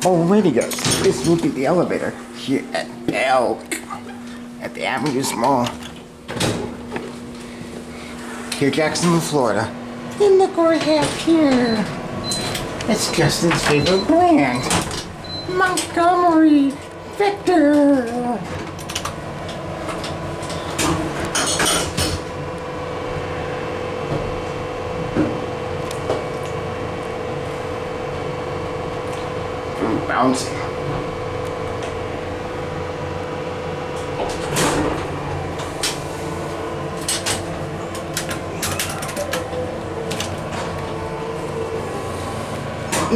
Alrighty guys, this will be the elevator here at Belk, at the Avenues Mall, here Jacksonville, Florida. And look what we have here. It's Justin's favorite brand, Montgomery Vector. Bouncing.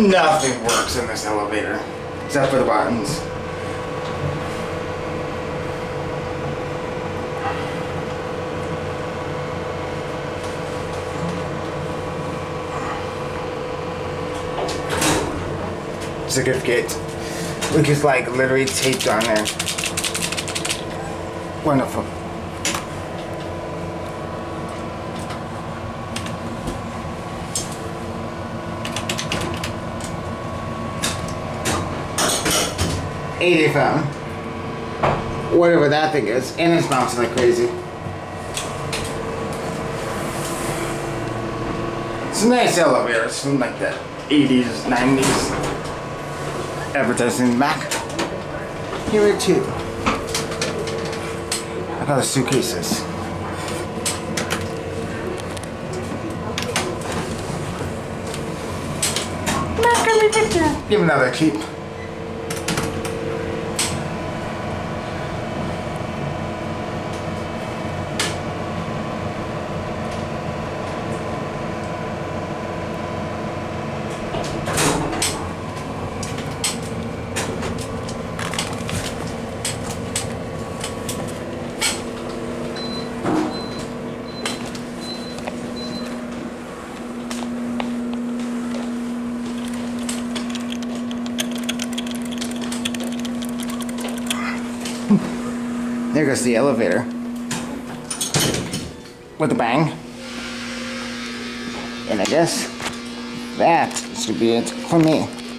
Nothing works in this elevator except for the buttons. Certificate, which is like literally taped on there. Wonderful. $80, whatever that thing is, and it's bouncing like crazy. It's a nice elevator. It's from like the 80s, 90s. Advertising back. Here are two. I got the suitcases. Montgomery Vector. Give another cheap. There goes the elevator. With a bang. And I guess that should be it for me.